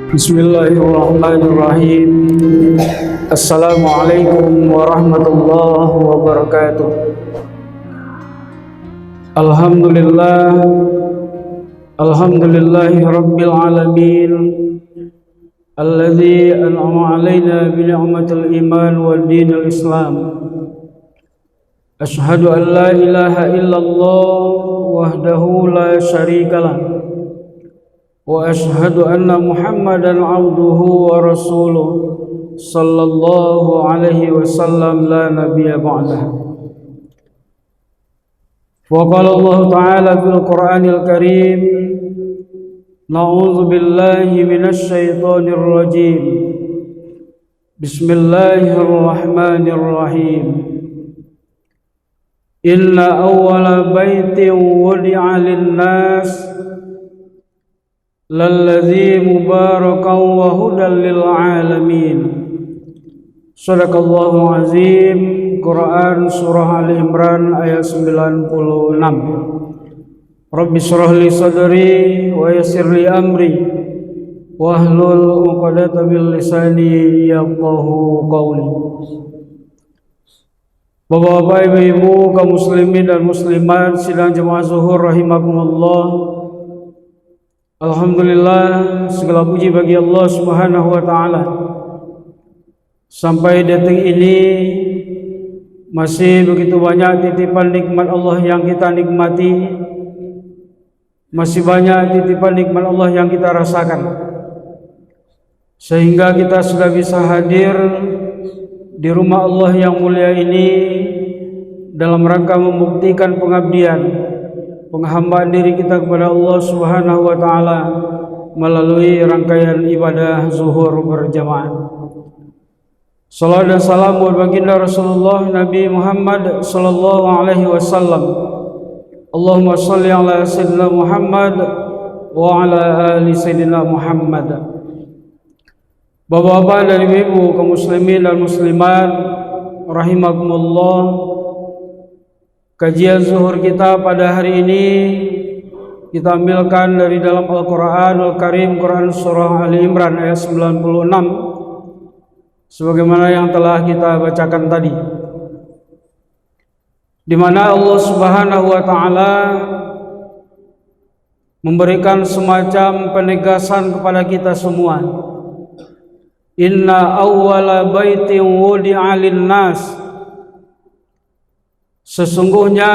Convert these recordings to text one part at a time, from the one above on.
Bismillahirrahmanirrahim. Assalamualaikum warahmatullahi wabarakatuh. Alhamdulillah, alhamdulillahi rabbil alamin, alladzi an'ama alaina bi ni'matil iman wad dinil islam. Ashhadu an la ilaha illallah wahdahu la syarikalah, wa ashhadu anna Muhammadan abduhu wa rasuluh sallallahu alaihi wasallam la nabiyya ba'dah. Wa qala Allah ta'ala fil Qur'anil Karim, na'udzu billahi minasy syaithanir rajim. Bismillahirrahmanirrahim. Inna awwala baitin wudi'a lin-nas lalladzi mubarakan wa hudan lil alamin. Shadaqallahu azim. Quran surah Al Imran ayat 96. Rabbi shrah li sadri wa yassir li amri wahlul 'uqdatam min lisani yafqahu qawli. Bapak-bapak, ibu-ibu, kaum muslimin dan muslimat sidang jemaah zuhur rahimakumullah. Alhamdulillah, segala puji bagi Allah Subhanahu wa ta'ala. Sampai detik ini masih begitu banyak titipan nikmat Allah yang kita nikmati. Masih banyak titipan nikmat Allah yang kita rasakan, sehingga kita sudah bisa hadir di rumah Allah yang mulia ini dalam rangka membuktikan pengabdian, penghambaan diri kita kepada Allah Subhanahu wa ta'ala melalui rangkaian ibadah zuhur berjamaah. Salawat dan salam buat baginda Rasulullah Nabi Muhammad sallallahu alaihi wasallam. Allahumma shalli ala sayyidina Muhammad wa ala ali sayyidina Muhammad. Bapak-bapak dan ibu-ibu, kaum muslimin dan muslimat rahimakumullah. Kajian zuhur kita pada hari ini kita ambilkan dari dalam Al-Quranul Karim, Quran surah Ali Imran ayat 96, sebagaimana yang telah kita bacakan tadi, di mana Allah Subhanahu wa ta'ala memberikan semacam penegasan kepada kita semua. Inna awwala baitin wudi'a lin-nas, sesungguhnya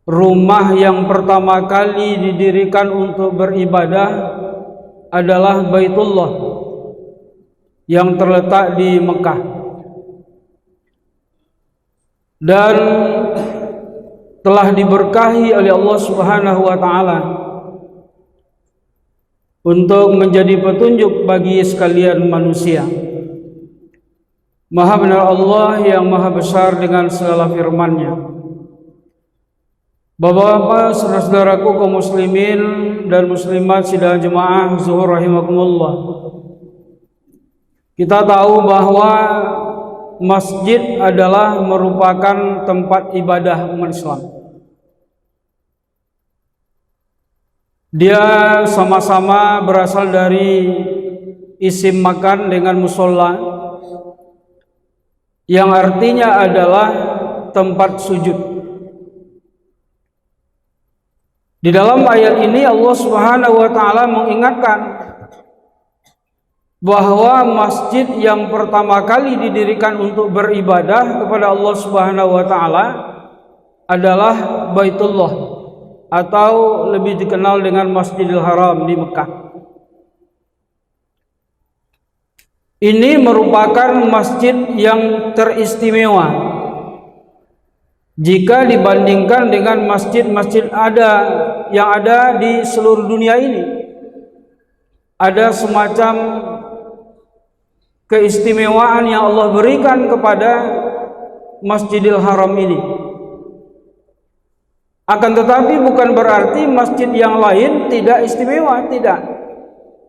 rumah yang pertama kali didirikan untuk beribadah adalah Baitullah yang terletak di Mekah, dan telah diberkahi oleh Allah Subhanahu wa ta'ala untuk menjadi petunjuk bagi sekalian manusia. Maha benar Allah yang maha besar dengan segala firman-Nya. Bapak-bapak, saudara-saudaraku kaum muslimin dan muslimat sidang jemaah zuhur rahimakumullah. Kita tahu bahwa masjid adalah merupakan tempat ibadah umat Islam. Dia sama-sama berasal dari isim makan dengan musola, yang artinya adalah tempat sujud. Di dalam ayat ini Allah Subhanahu wa ta'ala mengingatkan bahwa masjid yang pertama kali didirikan untuk beribadah kepada Allah Subhanahu wa ta'ala adalah Baitullah, atau lebih dikenal dengan Masjidil Haram di Mekah. Ini merupakan masjid yang teristimewa jika dibandingkan dengan masjid-masjid yang ada di seluruh dunia ini. Ada semacam keistimewaan yang Allah berikan kepada Masjidil Haram ini. Akan tetapi bukan berarti masjid yang lain tidak istimewa, tidak.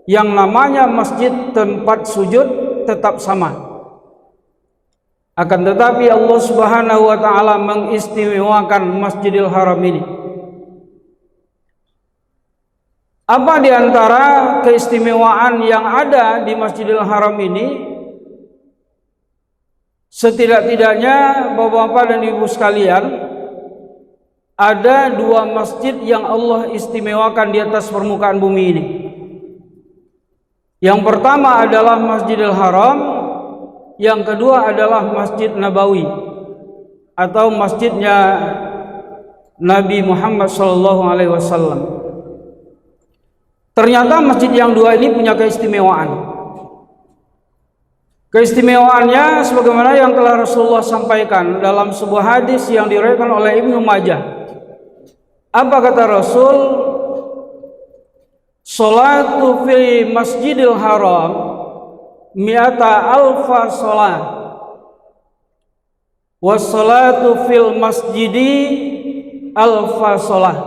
Yang namanya masjid tempat sujud tetap sama. Akan tetapi Allah Subhanahu wa ta'ala mengistimewakan Masjidil Haram ini. Apa di antara keistimewaan yang ada di Masjidil Haram ini? Setidak-tidaknya Bapak-bapak dan Ibu sekalian, ada dua masjid yang Allah istimewakan di atas permukaan bumi ini. Yang pertama adalah Masjidil Haram, yang kedua adalah Masjid Nabawi atau masjidnya Nabi Muhammad SAW. Ternyata masjid yang dua ini punya keistimewaan. Keistimewaannya sebagaimana yang telah Rasulullah sampaikan dalam sebuah hadis yang diriwayatkan oleh Ibnu Majah. Apa kata Rasul? Salatu fi Masjidil Haram mi'ata alfa salat, wassalatu fil masjidi alfa salat.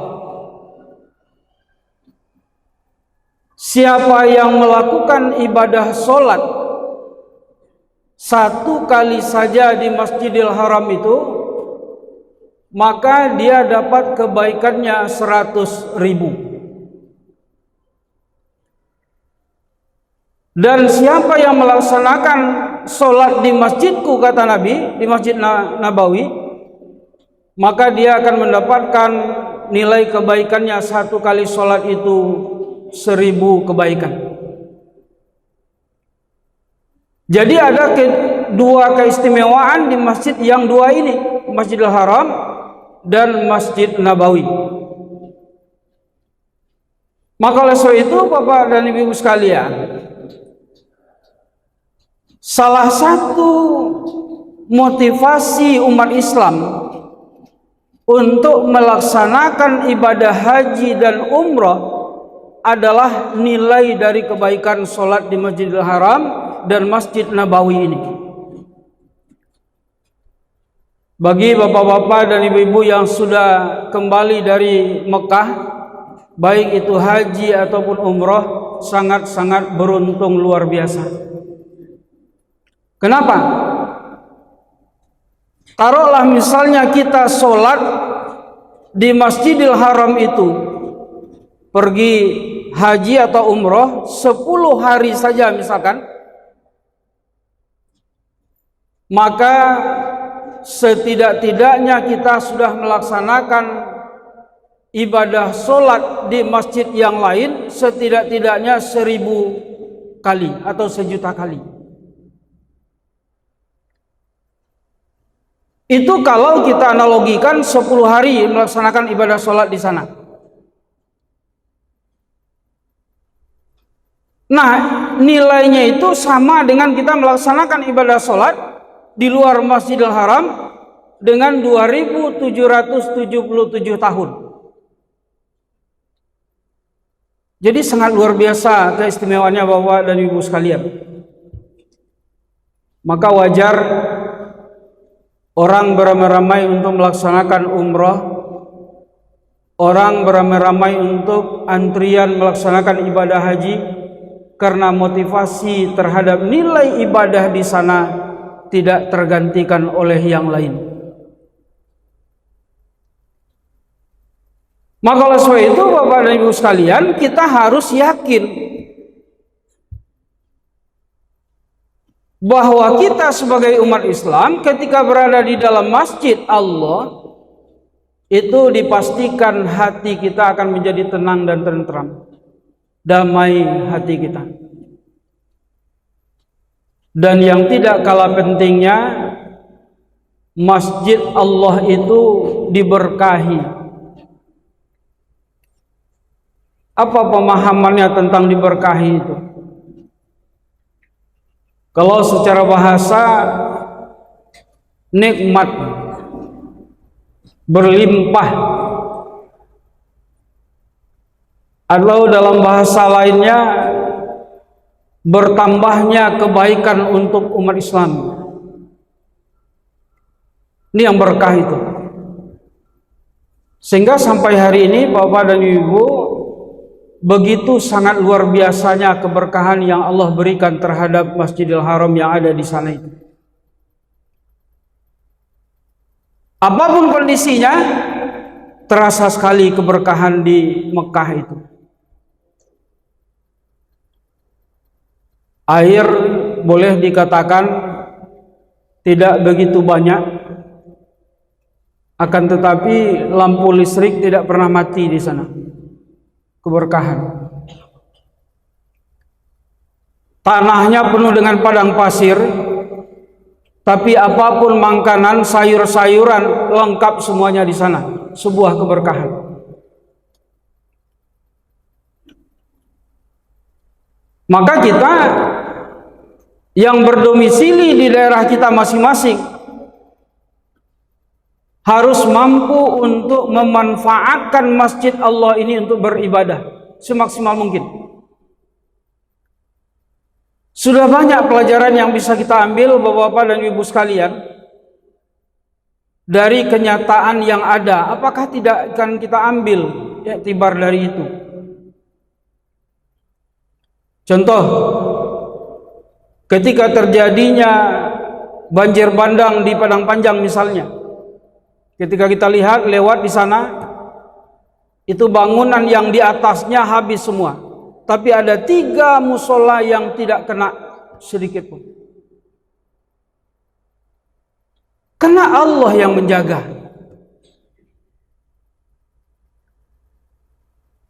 Siapa yang melakukan ibadah solat satu kali saja di Masjidil Haram itu, maka dia dapat kebaikannya 100.000. Dan siapa yang melaksanakan solat di masjidku, kata Nabi, di Masjid Nabawi, maka dia akan mendapatkan nilai kebaikannya satu kali solat itu 1.000 kebaikan. Jadi ada dua keistimewaan di masjid yang dua ini, Masjidil Haram dan Masjid Nabawi. Maka oleh sebab itu Bapak dan Ibu sekalian, salah satu motivasi umat Islam untuk melaksanakan ibadah haji dan umrah adalah nilai dari kebaikan solat di Masjidil Haram dan Masjid Nabawi ini. Bagi bapak-bapak dan ibu-ibu yang sudah kembali dari Mekah, baik itu haji ataupun umrah, sangat-sangat beruntung luar biasa. Kenapa? Taruhlah misalnya kita sholat di Masjidil Haram itu, pergi haji atau umrah 10 hari saja misalkan, maka setidak-tidaknya kita sudah melaksanakan ibadah sholat di masjid yang lain setidak-tidaknya 1.000 kali atau 1.000.000 kali. Itu kalau kita analogikan 10 hari melaksanakan ibadah sholat di sana. Nah, nilainya itu sama dengan kita melaksanakan ibadah sholat di luar Masjidil Haram dengan 2.777 tahun. Jadi sangat luar biasa keistimewaannya Bapak dan Ibu sekalian. Maka wajar orang beramai-ramai untuk melaksanakan umrah, orang beramai-ramai untuk antrian melaksanakan ibadah haji, karena motivasi terhadap nilai ibadah di sana tidak tergantikan oleh yang lain. Maka oleh sebab itu Bapak dan Ibu sekalian, kita harus yakin bahwa kita sebagai umat Islam ketika berada di dalam masjid Allah, itu dipastikan hati kita akan menjadi tenang dan tentram, damai hati kita. Dan yang tidak kalah pentingnya, masjid Allah itu diberkahi. Apa pemahamannya tentang diberkahi itu? Kalau secara bahasa, nikmat, berlimpah. Atau dalam bahasa lainnya, bertambahnya kebaikan untuk umat Islam. Ini yang berkah itu. Sehingga sampai hari ini Bapak dan Ibu, begitu sangat luar biasanya keberkahan yang Allah berikan terhadap Masjidil Haram yang ada di sana itu. Apapun kondisinya, terasa sekali keberkahan di Mekah itu. Air boleh dikatakan tidak begitu banyak, akan tetapi lampu listrik tidak pernah mati di sana. Keberkahan. Tanahnya penuh dengan padang pasir, tapi apapun makanan, sayur-sayuran lengkap semuanya di sana. Sebuah keberkahan. Maka kita yang berdomisili di daerah kita masing-masing harus mampu untuk memanfaatkan masjid Allah ini untuk beribadah semaksimal mungkin. Sudah banyak pelajaran yang bisa kita ambil Bapak-bapak dan Ibu sekalian dari kenyataan yang ada. Apakah tidak akan kita ambil iktibar dari itu? Contoh, ketika terjadinya banjir bandang di Padang Panjang misalnya, ketika kita lihat lewat di sana, itu bangunan yang di atasnya habis semua, tapi ada 3 musola yang tidak kena sedikit pun. Karena Allah yang menjaga.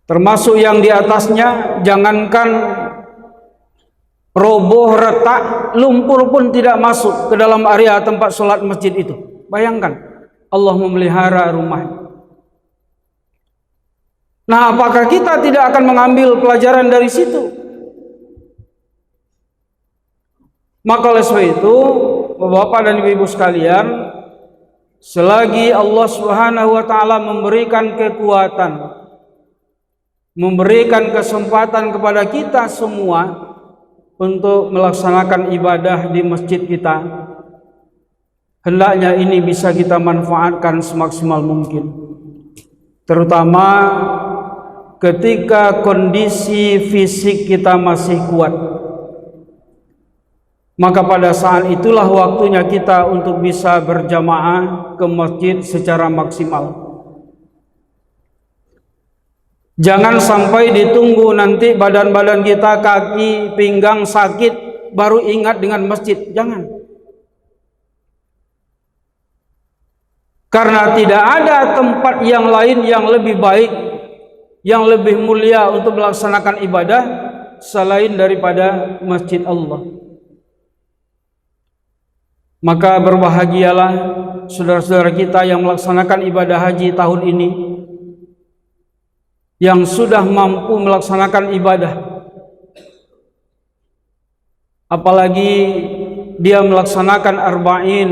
Termasuk yang di atasnya, jangankan roboh, retak, lumpur pun tidak masuk ke dalam area tempat sholat masjid itu. Bayangkan, Allah memelihara rumah. Nah, apakah kita tidak akan mengambil pelajaran dari situ? Maka oleh sebab itu, Bapak dan Ibu sekalian, selagi Allah Subhanahu wa taala memberikan kekuatan, memberikan kesempatan kepada kita semua untuk melaksanakan ibadah di masjid kita, hendaknya ini bisa kita manfaatkan semaksimal mungkin, terutama ketika kondisi fisik kita masih kuat. Maka pada saat itulah waktunya kita untuk bisa berjamaah ke masjid secara maksimal. Jangan sampai ditunggu nanti badan-badan kita, kaki, pinggang sakit baru ingat dengan masjid. Jangan. Karena tidak ada tempat yang lain yang lebih baik, yang lebih mulia untuk melaksanakan ibadah selain daripada masjid Allah. Maka berbahagialah saudara-saudara kita yang melaksanakan ibadah haji tahun ini, yang sudah mampu melaksanakan ibadah, apalagi dia melaksanakan arba'in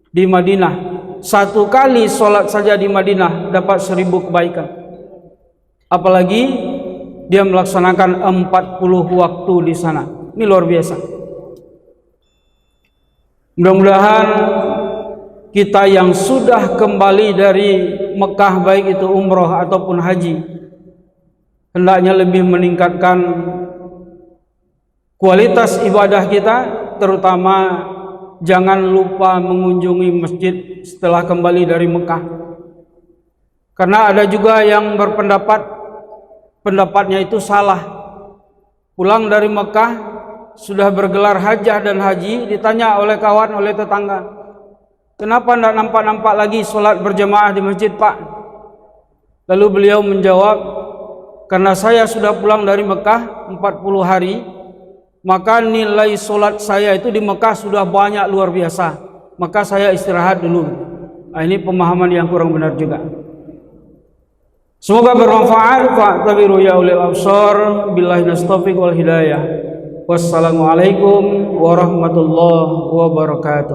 di Madinah. 1 kali sholat saja di Madinah dapat 1000 kebaikan, apalagi dia melaksanakan 40 waktu di sana. Ini luar biasa. Mudah-mudahan kita yang sudah kembali dari Mekah, baik itu umroh ataupun haji, hendaknya lebih meningkatkan kualitas ibadah kita, terutama jangan lupa mengunjungi masjid setelah kembali dari Mekah. Karena ada juga yang pendapatnya itu salah. Pulang dari Mekah sudah bergelar hajjah dan haji, ditanya oleh kawan, oleh tetangga, kenapa tidak nampak-nampak lagi sholat berjamaah di masjid, Pak? Lalu beliau menjawab, karena saya sudah pulang dari Mekah 40 hari, maka nilai sholat saya itu di Mekah sudah banyak, luar biasa, maka saya istirahat dulu. Nah, ini pemahaman yang kurang benar juga. Semoga bermanfaat. Fa'tabiru ya ulil absar. Billahi nastaufiq wal hidayah. Wassalamualaikum warahmatullahi wabarakatuh.